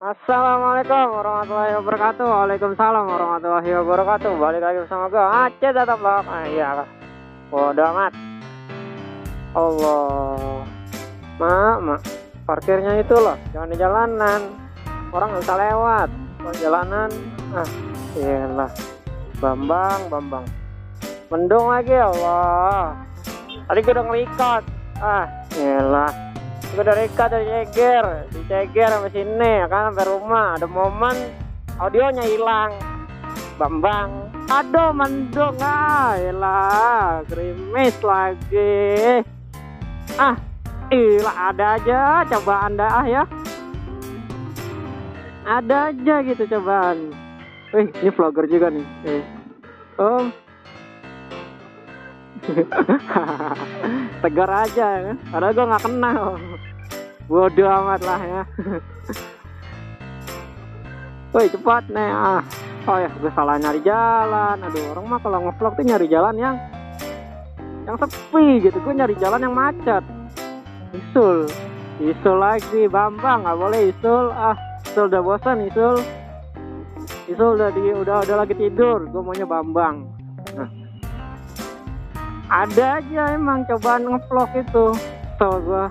Assalamualaikum warahmatullahi wabarakatuh. Waalaikumsalam warahmatullahi wabarakatuh. Balik lagi bersama gue Aceh Data Blog. Iya, bodo amat. Allah, mak, parkirnya itu loh, jangan di jalanan. Orang nggak bisa lewat. Kalau jalanan, iyalah. Bambang. Mendung lagi, Allah. Tadi gue udah nge-record. Iyalah. Gue udah record dari diceger sampai sini ya kan, sampai rumah. Ada momen audionya hilang. Bambang, aduh mendung, iyalah, gerimis lagi. Iyalah, ada aja cobaan dah ya. Ada aja gitu cobaan. Ini vlogger juga nih. Tegar aja ya. Padahal gue nggak kenal. Bodoh amat lah ya. Woi cepat nih. Oh ya, gue salah nyari jalan. Aduh, orang mah kalau ngevlog tuh nyari jalan yang sepi gitu. Gue nyari jalan yang macet. Isul lagi. Bambang nggak boleh Isul. Isul udah bosan. Isul udah lagi tidur. Gue maunya Bambang. Ada aja emang cobaan ngevlog itu. Gua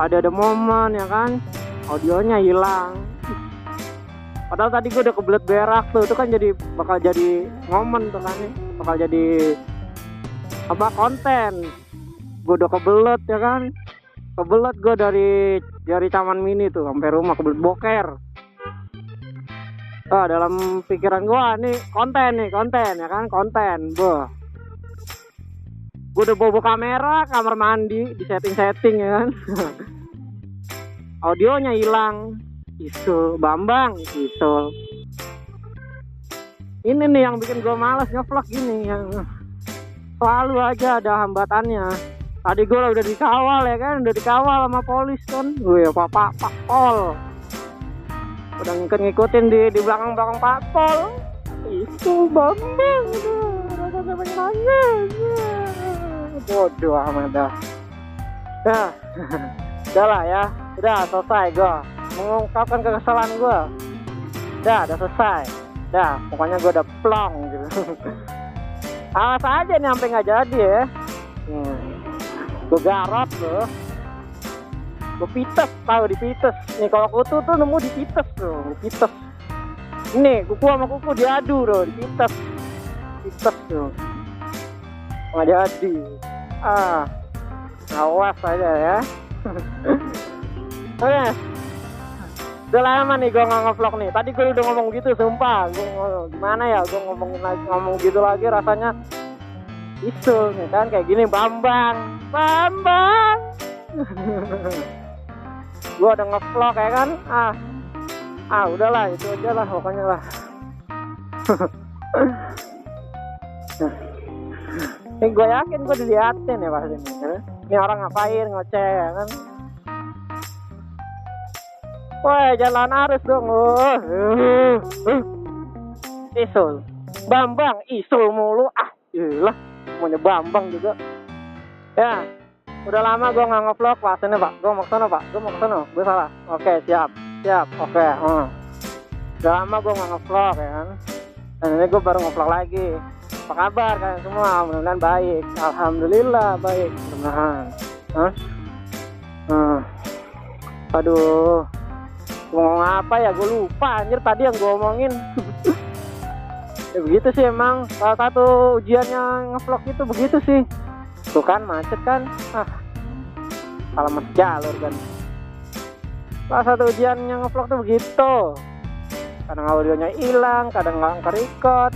ada momen ya kan, audionya hilang. Padahal tadi gue udah kebelet berak tuh, itu kan bakal jadi momen tuh kan, bakal jadi konten. Gue udah kebelet ya kan, kebelet gue dari Taman Mini tuh sampai rumah, kebelet boker. Dalam pikiran gue nih konten ya kan, konten. Gue udah bawa kamera, kamar mandi, di setting ya kan. Audionya hilang. Isul, Bambang, Isul. Ini nih yang bikin gue males ngevlog gini, yang selalu aja ada hambatannya. Tadi gue udah dikawal ya kan, udah dikawal sama polis kan. Pak Pol. Udah ngikutin di belakang Pak Pol. Isul, Bambang, udah nangis. Bodoh amat dah. Udah lah ya, udah selesai gue mengungkapkan kekesalan gue. Udah selesai. Pokoknya gue udah plong gitu. Alas aja nih sampai nggak jadi ya. Gue garot loh. Gue pites, tahu di pites. Nih kalau kutu tuh nemu di pites tuh, pites. Ini kuku sama kuku diadu loh, di pites tuh. Nggak jadi. Awas aja ya. Oke. Udah lama nih gue nggak ngevlog nih. Tadi gue udah ngomong gitu, sumpah. Gimana ya, gue ngomong gitu lagi rasanya Isul nih kan, kayak gini. Bambang. Gue udah ngevlog ya kan. Udahlah, itu aja lah pokoknya lah. Gue yakin gue diliatin ya pasti nih. Ini orang ngapain ngoceh ya kan? Woi, jalan arus dong. Isul, Bambang, Isul mulu. Iyalah, maunya Bambang juga. Ya, udah lama gue nggak ngevlog. Pastinya Pak, gue mau kesana Pak. Gue salah. Oke, siap. Oke. Udah lama gue nggak ngevlog ya kan. Dan ini gue baru ngevlog lagi. Apa kabar kalian semua? Mudah-mudahan baik. Alhamdulillah baik. Mudah-mudahan. Aduh, ngomong apa ya? Gue lupa anjir tadi yang gue omongin. Ya begitu sih emang. Salah satu ujiannya ngevlog itu begitu sih. Tuh kan macet kan. Salah mas jalur kan. Salah satu ujiannya ngevlog tuh begitu. Kadang audionya hilang, kadang nggak ke-record.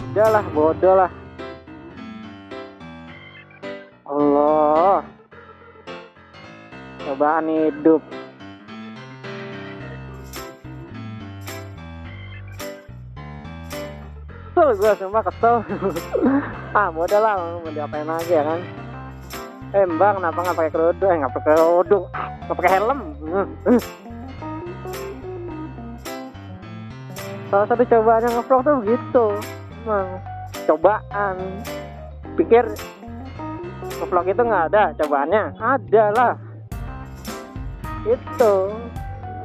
Udahlah, bodoh lah. Allah, cobaan hidup. Kesel gue, sumpah kesel. Bodoh lah, mau diapain lagi ya kan. Mbak, kenapa nggak pakai kerudung? Nggak pakai kerudung, nggak pakai helm. Salah satu cobaan yang ngevlog tuh begitu. Cobaan. Pikir ngevlog itu nggak ada cobaannya? Ada lah. itu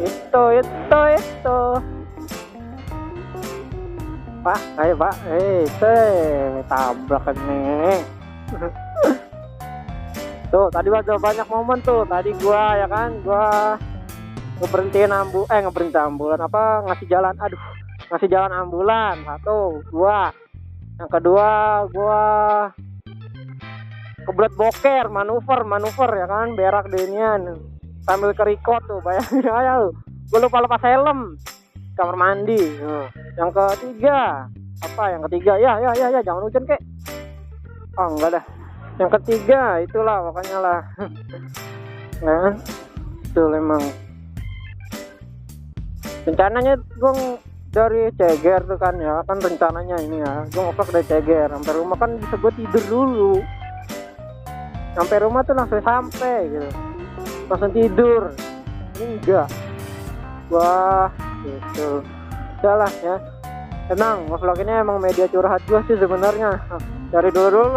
itu pak, ayo pak, tabrak nih. Tuh tadi ada banyak momen tuh, tadi gua ya kan, gua ngeberhentiin ambulan, apa, ngasih jalan ambulan, satu, dua. Yang kedua gua kebelet boker, manuver ya kan, berak dinian sambil kerikot tuh, bayangin aja lu, gua lupa lepas helm kamar mandi. Yang ketiga apa, ya jangan hujan kek, oh enggak dah. Yang ketiga itulah pokoknya lah. Nah itu memang rencananya gue dari Ceger tuh kan, ya kan rencananya ini ya, gue ngevlog dari Ceger sampai rumah kan bisa gue tidur dulu, sampai rumah tuh langsung sampai gitu, langsung tidur. Ini enggak, wah gitu. Udah lah ya, emang ngevlog ini emang media curhat gue sih sebenarnya, dari dulu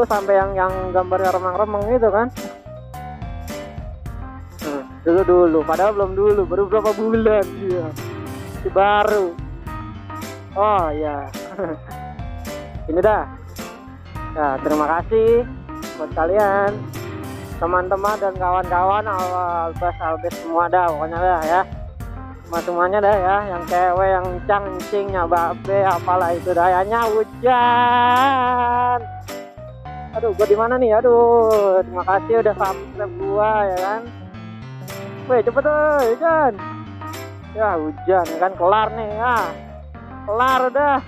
sampai yang gambarnya remang-remang itu kan. Dulu padahal belum dulu, baru berapa bulan dia, si baru. Oh ya. Ini dah ya, terima kasih buat kalian teman-teman dan kawan-kawan albas semua dah pokoknya dah ya, semuanya dah ya, yang cewek, yang encing, babe, apalah itu dah ya. Hujan, aduh gua di mana nih, aduh terima kasih udah subscribe gua ya kan. Weh cepet tuh hujan ya, hujan kan, kelar nih ya, kelar udah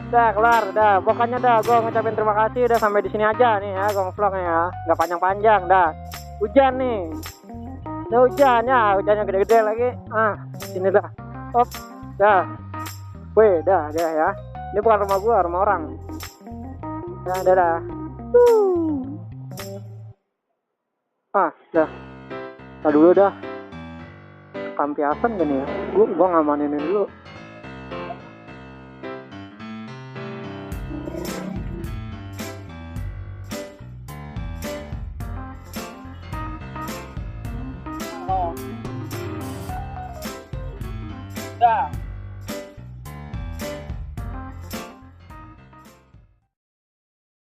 kelar dah pokoknya dah. Gua ngucapin terima kasih udah sampai di sini aja nih ya, gua ngevlognya ya, nggak panjang-panjang dah. Hujan nih, udah hujan ya, hujannya gede-gede lagi. Sini dah, op dah, weh dah ya. Ini bukan rumah gua, rumah orang. Dah. Dah. Dulu dah. Kampiasan gini ya. Gua ngamanin dulu. Halo. Dah.